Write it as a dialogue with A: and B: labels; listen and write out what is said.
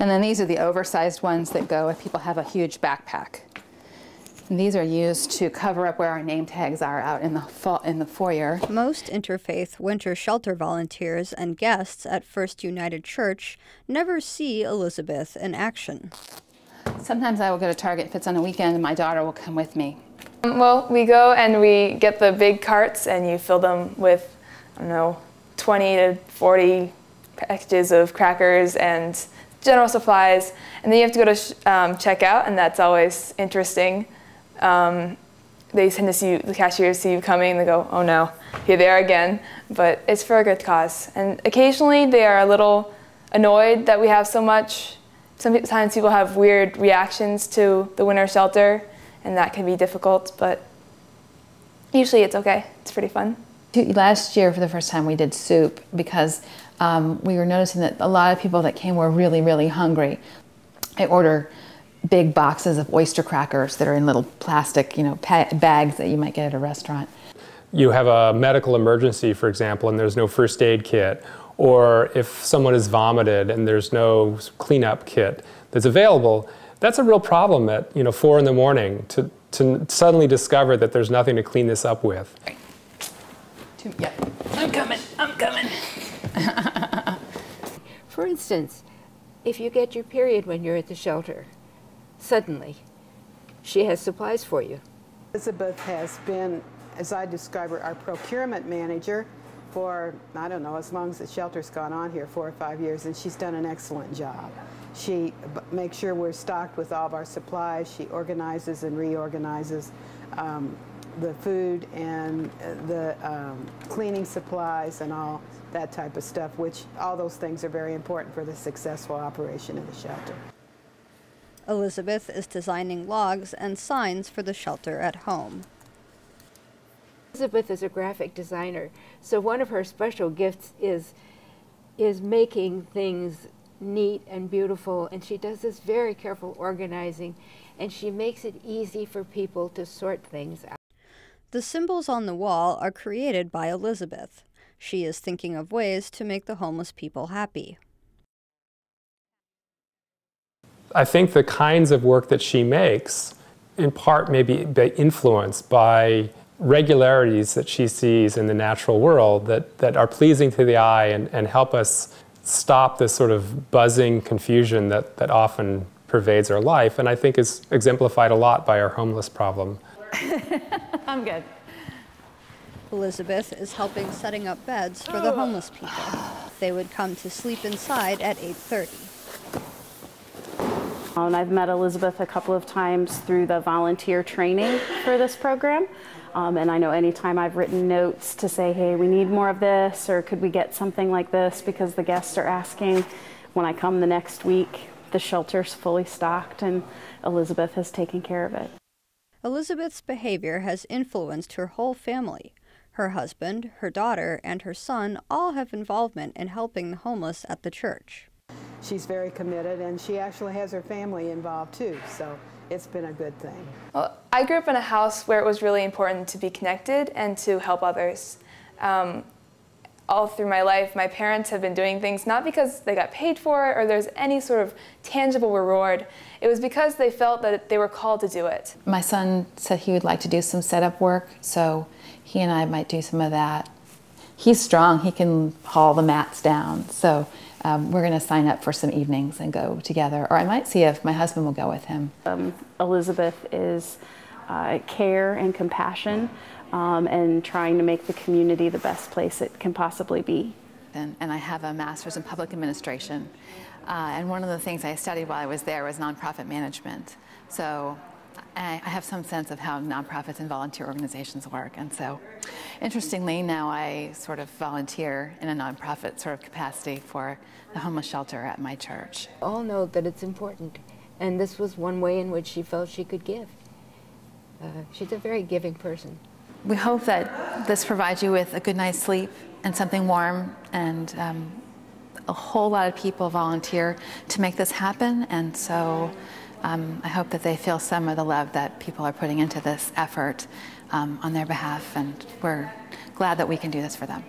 A: And then these are the oversized ones that go if people have a huge backpack. And these are used to cover up where our name tags are out in the foyer.
B: Most interfaith winter shelter volunteers and guests at First United Church never see Elizabeth in action.
A: Sometimes I will go to Target if it's on a weekend and my daughter will come with me.
C: Well, we go and we get the big carts and you fill them with, I don't know, 20 to 40 packages of crackers and general supplies. And then you have to go to checkout, and that's always interesting. They tend to see you, the cashiers see you coming and they go, oh no, here they are again. But it's for a good cause. And occasionally they are a little annoyed that we have so much. Sometimes people have weird reactions to the winter shelter, and that can be difficult, but usually it's okay. It's pretty fun.
A: Last year, for the first time, we did soup because we were noticing that a lot of people that came were really, really hungry. I order big boxes of oyster crackers that are in little plastic, bags that you might get at a restaurant.
D: You have a medical emergency, for example, and there's no first aid kit, or if someone has vomited and there's no cleanup kit that's available, that's a real problem at 4 in the morning to suddenly discover that there's nothing to clean this up with.
A: Yeah, I'm coming.
E: For instance, if you get your period when you're at the shelter, suddenly, she has supplies for you.
F: Elizabeth has been, as I describe her, our procurement manager for, I don't know, as long as the shelter's gone on here, 4 or 5 years, and she's done an excellent job. She makes sure we're stocked with all of our supplies. She organizes and reorganizes the food and the cleaning supplies and all that type of stuff, which all those things are very important for the successful operation of the shelter.
B: Elizabeth is designing logs and signs for the shelter at home.
E: Elizabeth is a graphic designer, so one of her special gifts is making things neat and beautiful, and she does this very careful organizing, and she makes it easy for people to sort things out.
B: The symbols on the wall are created by Elizabeth. She is thinking of ways to make the homeless people happy.
D: I think the kinds of work that she makes, in part, may be influenced by regularities that she sees in the natural world that are pleasing to the eye and help us stop this sort of buzzing confusion that often pervades our life, and I think is exemplified a lot by our homeless problem.
A: I'm good.
B: Elizabeth is helping setting up beds for the homeless people. They would come to sleep inside at 8:30.
G: And I've met Elizabeth a couple of times through the volunteer training for this program. And I know anytime I've written notes to say, hey, we need more of this, or could we get something like this because the guests are asking, when I come the next week, the shelter's fully stocked and Elizabeth has taken care of it.
B: Elizabeth's behavior has influenced her whole family. Her husband, her daughter, and her son all have involvement in helping the homeless at the church.
F: She's very committed, and she actually has her family involved too, so it's been a good thing.
C: Well, I grew up in a house where it was really important to be connected and to help others. All through my life, my parents have been doing things not because they got paid for it or there's any sort of tangible reward. It was because they felt that they were called to do it.
A: My son said he would like to do some setup work, so he and I might do some of that. He's strong, he can haul the mats down, so we're going to sign up for some evenings and go together, or I might see if my husband will go with him.
G: Elizabeth is care and compassion and trying to make the community the best place it can possibly be.
A: And I have a master's in public administration, and one of the things I studied while I was there was nonprofit management. So I have some sense of how nonprofits and volunteer organizations work, and so interestingly now I sort of volunteer in a nonprofit sort of capacity for the homeless shelter at my church.
E: All know that it's important, and this was one way in which she felt she could give. She's a very giving person.
A: We hope that this provides you with a good night's sleep and something warm, and a whole lot of people volunteer to make this happen, and so I hope that they feel some of the love that people are putting into this effort on their behalf, and we're glad that we can do this for them.